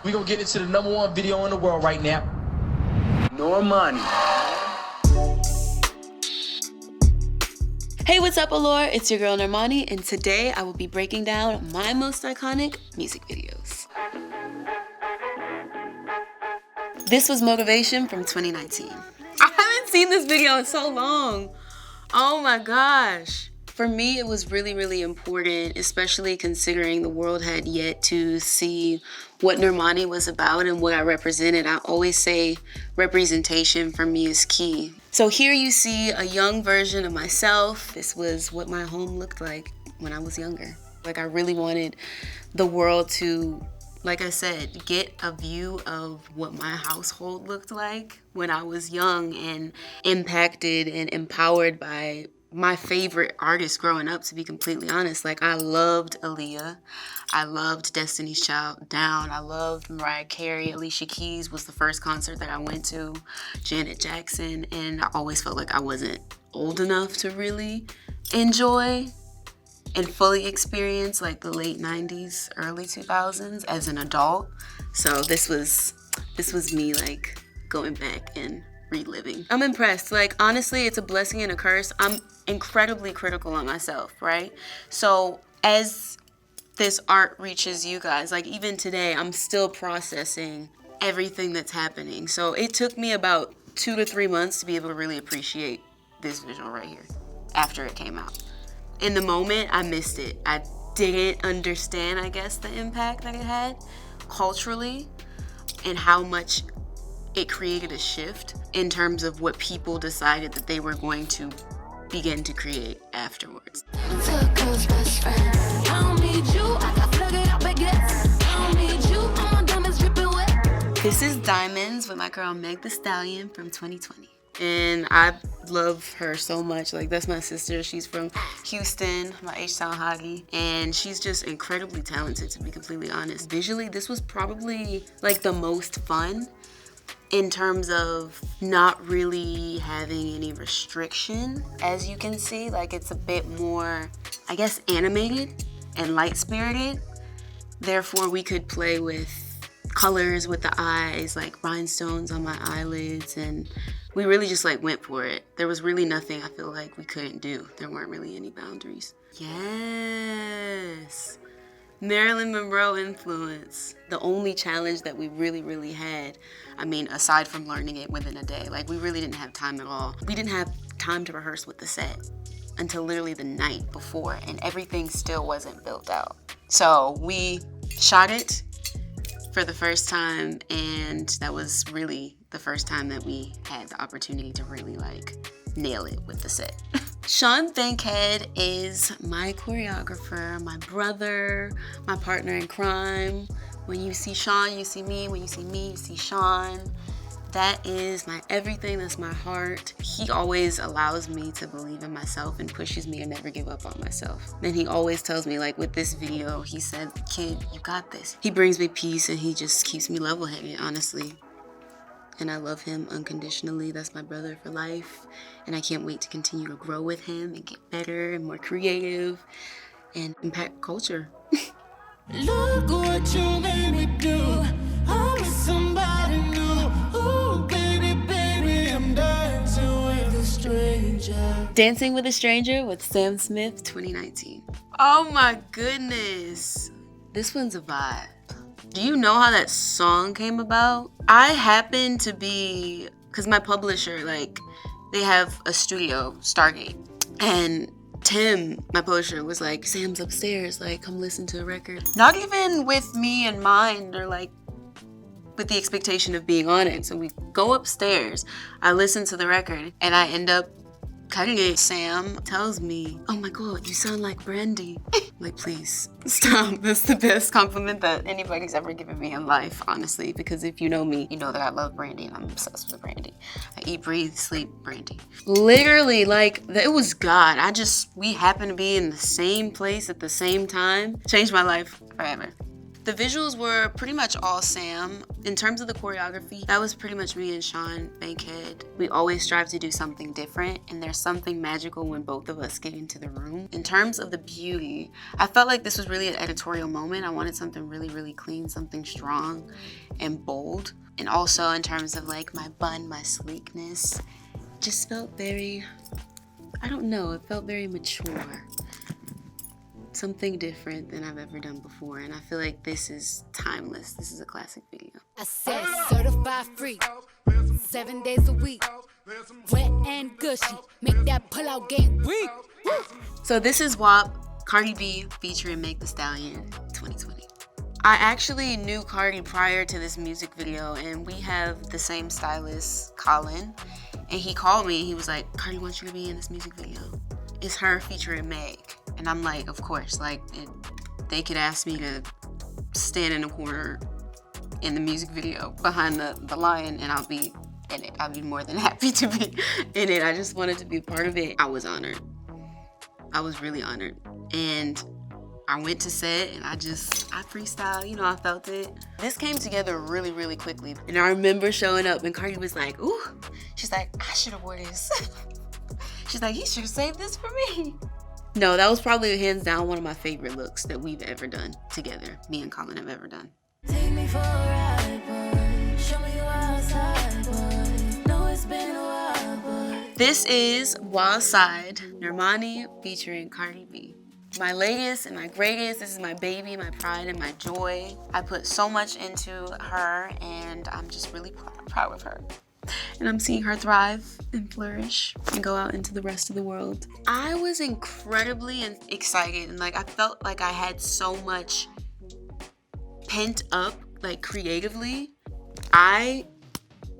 We gonna get into the #1 video in the world right now. Normani. Hey, what's up, Allure? It's your girl Normani, and today I will be breaking down my most iconic music videos. This was Motivation from 2019. I haven't seen this video in so long. Oh my gosh. For me, it was really, really important, especially considering the world had yet to see what Normani was about and what I represented. I always say representation for me is key. So here you see a young version of myself. This was what my home looked like when I was younger. Like, I really wanted the world to, like I said, get a view of what my household looked like when I was young and impacted and empowered by my favorite artist growing up, to be completely honest. Like, I loved Aaliyah. I loved Destiny's Child Down. I loved Mariah Carey. Alicia Keys was the first concert that I went to. Janet Jackson. And I always felt like I wasn't old enough to really enjoy and fully experience like the late 90s, early 2000s as an adult. So this was me like going back and reliving. I'm impressed. Like, honestly, it's a blessing and a curse. I'm incredibly critical on myself, right? So as this art reaches you guys, like even today, I'm still processing everything that's happening. So it took me about 2 to 3 months to be able to really appreciate this visual right here after it came out. In the moment, I missed it. I didn't understand, I guess, the impact that it had culturally and how much it created a shift in terms of what people decided that they were going to begin to create afterwards. This is Diamonds with my girl Meg the Stallion from 2020. And I love her so much. Like, that's my sister. She's from Houston, my H-Town hottie. And she's just incredibly talented, to be completely honest. Visually, this was probably like the most fun in terms of not really having any restriction. As you can see, like, it's a bit more, I guess, animated and light-spirited. Therefore, we could play with colors with the eyes, like rhinestones on my eyelids, and we really just like went for it. There was really nothing I feel like we couldn't do. There weren't really any boundaries. Yes. Marilyn Monroe influence. The only challenge that we really had, I mean, aside from learning it within a day, like, we really didn't have time at all. We didn't have time to rehearse with the set until literally the night before, and everything still wasn't built out. So we shot it for the first time, and that was really the first time that we had the opportunity to really like nail it with the set. Sean Bankhead is my choreographer, my brother, my partner in crime. When you see Sean, you see me. When you see me, you see Sean. That is my everything, that's my heart. He always allows me to believe in myself and pushes me to never give up on myself. Then he always tells me, like with this video, he said, "Kid, you got this." He brings me peace and he just keeps me level-headed, honestly. And I love him unconditionally. That's my brother for life. And I can't wait to continue to grow with him and get better and more creative and impact culture. Look what you made me do. I'm with somebody new. Ooh, baby, baby, I'm dancing with a stranger. Dancing with a Stranger with Sam Smith, 2019. Oh my goodness. This one's a vibe. Do you know how that song came about? I happen to be, because my publisher, like, they have a studio, Stargate. And Tim, my publisher, was like, "Sam's upstairs, like, come listen to a record." Not even with me in mind or like with the expectation of being on it. So we go upstairs, I listen to the record, and I end up cutting it. Sam tells me, "Oh my God, you sound like Brandy." Like, please stop. That's the best compliment that anybody's ever given me in life, honestly, because if you know me, you know that I love Brandy and I'm obsessed with Brandy. I eat, breathe, sleep Brandy. Literally, like, it was God. We happened to be in the same place at the same time. Changed my life forever. The visuals were pretty much all Sam. In terms of the choreography, that was pretty much me and Sean Bankhead. We always strive to do something different, and there's something magical when both of us get into the room. In terms of the beauty, I felt like this was really an editorial moment. I wanted something really, really clean, something strong and bold. And also in terms of like my bun, my sleekness, just felt very, I don't know, it felt very mature. Something different than I've ever done before, and I feel like this is timeless. This is a classic video. I said certified free, 7 days a week, wet and gushy, make that pull-out game weak. So this is W.A.P, Cardi B featuring Meg the Stallion 2020. I actually knew Cardi prior to this music video, and we have the same stylist, Colin, and he called me and he was like, Cardi wants you to be in this music video. It's her featuring Meg. And I'm like, of course, like they could ask me to stand in a corner in the music video behind the lion and I'll be in it. I'll be more than happy to be in it. I just wanted to be a part of it. I was honored. I was really honored. And I went to set and I freestyled, you know, I felt it. This came together really, really quickly. And I remember showing up and Cardi was like, ooh, she's like, I should have worn this. She's like, he should have saved this for me. No, that was probably hands down one of my favorite looks that we've ever done together. Me and Colin have ever done. Take me for a ride, boy. Show me you outside, boy. Know it's been a while, boy. This is Wild Side, Normani featuring Cardi B. My latest and my greatest. This is my baby, my pride, and my joy. I put so much into her, and I'm just really proud of her. And I'm seeing her thrive and flourish and go out into the rest of the world. I was incredibly excited, and like I felt like I had so much pent up, like creatively. I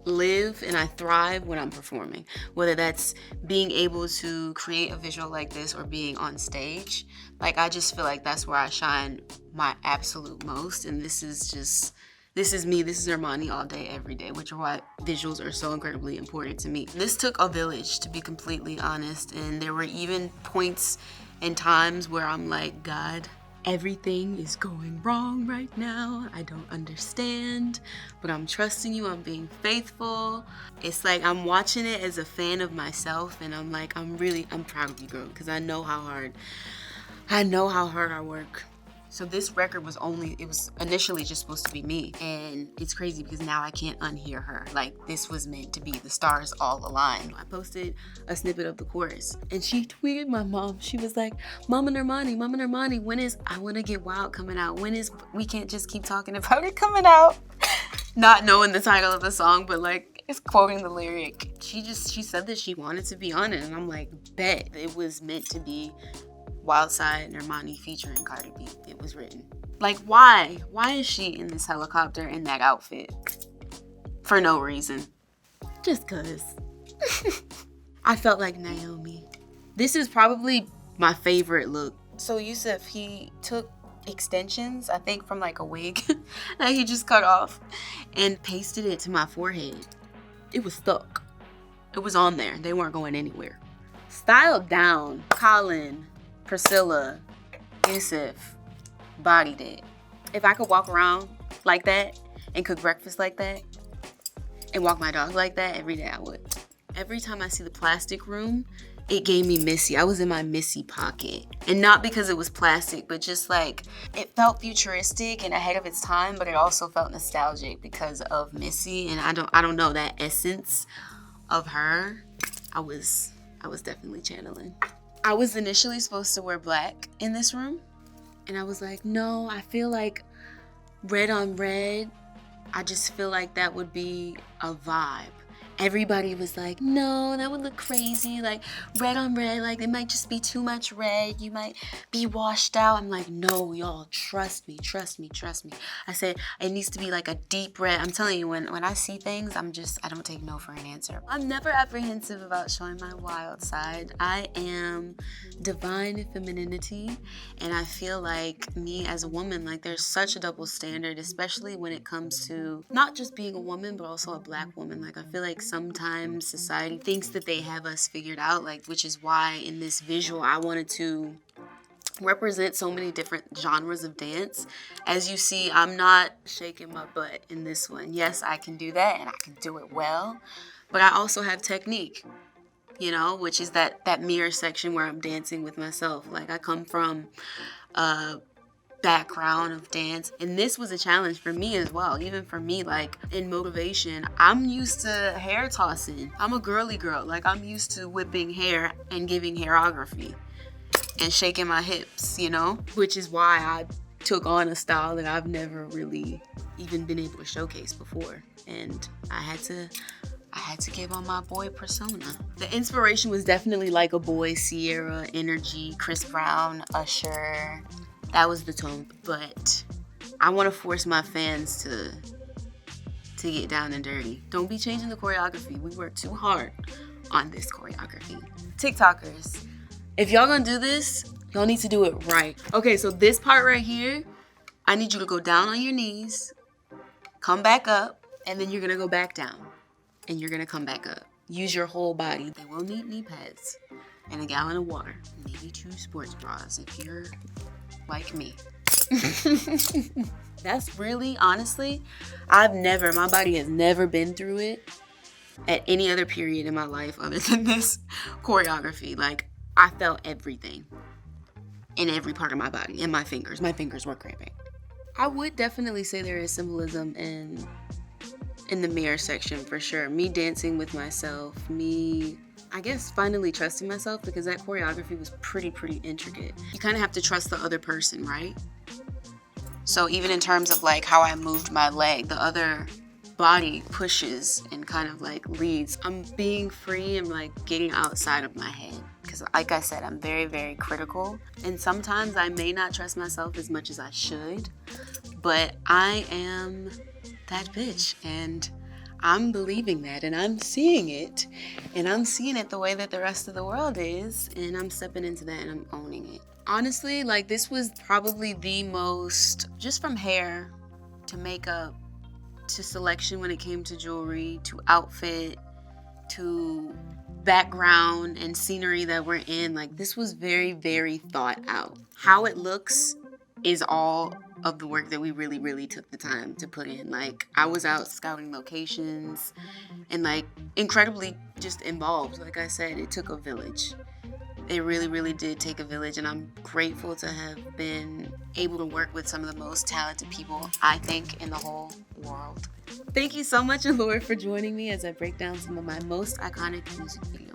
live and I thrive when I'm performing, whether that's being able to create a visual like this or being on stage. Like I just feel like that's where I shine my absolute most, and this is me, this is Normani all day, every day, which are why visuals are so incredibly important to me. This took a village, to be completely honest, and there were even points and times where I'm like, God, everything is going wrong right now. I don't understand, but I'm trusting you, I'm being faithful. It's like I'm watching it as a fan of myself, and I'm like, I'm proud of you, girl, because I know how hard I work. So this record was initially just supposed to be me, and it's crazy because now I can't unhear her. Like this was meant to be, the stars all aligned. I posted a snippet of the chorus and she tweeted my mom. She was like, Mama Normani, when is I Wanna Get Wild coming out? When is We Can't Just Keep Talking About It coming out? Not knowing the title of the song, but like it's quoting the lyric. She said that she wanted to be on it, and I'm like, bet. It was meant to be Wild Side, Normani featuring Cardi B. It was written. Like, why? Why is she in this helicopter in that outfit? For no reason. Just cause. I felt like Naomi. This is probably my favorite look. So Yusuf, he took extensions, I think from like a wig that he just cut off, and pasted it to my forehead. It was stuck. It was on there. They weren't going anywhere. Styled down. Colin, Priscilla, Yusuf, bodied it. If I could walk around like that and cook breakfast like that and walk my dog like that every day, I would. Every time I see the plastic room, it gave me Missy. I was in my Missy pocket. And not because it was plastic, but just like, it felt futuristic and ahead of its time, but it also felt nostalgic because of Missy. And I don't know, that essence of her, I was definitely channeling. I was initially supposed to wear black in this room, and I was like, no, I feel like red on red, I just feel like that would be a vibe. Everybody was like, no, that would look crazy, like red on red, like it might just be too much red, you might be washed out. I'm like, no, y'all, trust me. I said, it needs to be like a deep red. I'm telling you, when I see things, I don't take no for an answer. I'm never apprehensive about showing my wild side. I am divine femininity, and I feel like me as a woman, like there's such a double standard, especially when it comes to not just being a woman, but also a black woman. Like I feel like sometimes society thinks that they have us figured out, like, which is why in this visual I wanted to represent so many different genres of dance. As you see, I'm not shaking my butt in this one. Yes, I can do that and I can do it well, but I also have technique, you know, which is that mirror section where I'm dancing with myself. Like, I come from a background of dance, and this was a challenge for me as well. Even for me, like in motivation, I'm used to hair tossing. I'm a girly girl. Like, I'm used to whipping hair and giving hairography and shaking my hips, you know, which is why I took on a style that I've never really even been able to showcase before. And I had to give on my boy persona. The inspiration was definitely like a boy Sierra energy, Chris Brown, Usher. That was the tone. But I want to force my fans to get down and dirty. Don't be changing the choreography. We worked too hard on this choreography. TikTokers, if y'all gonna do this, y'all need to do it right. Okay, so this part right here, I need you to go down on your knees, come back up, and then you're gonna go back down. And you're gonna come back up. Use your whole body. They will need knee pads and a gallon of water. Maybe 2 sports bras if you're like me. That's really, honestly, my body has never been through it at any other period in my life other than this choreography. Like, I felt everything in every part of my body, and my fingers. My fingers were cramping. I would definitely say there is symbolism in the mirror section for sure. Me dancing with myself, me, I guess, finally trusting myself, because that choreography was pretty intricate. You kind of have to trust the other person, right? So even in terms of like how I moved my leg, the other body pushes and kind of like leads. I'm being free and like getting outside of my head. Because like I said, I'm very critical. And sometimes I may not trust myself as much as I should. But I am that bitch. And I'm believing that. And I'm seeing it. And I'm seeing it the way that the rest of the world is. And I'm stepping into that and I'm owning it. Honestly, like, this was probably the most, just from hair to makeup to selection when it came to jewelry to outfit to background and scenery that we're in, like, this was very thought out. How it looks is all of the work that we really took the time to put in. Like, I was out scouting locations and like incredibly just involved. Like I said, it took a village. It really did take a village, and I'm grateful to have been able to work with some of the most talented people, I think, in the whole world. Thank you so much, Allure, for joining me as I break down some of my most iconic music videos.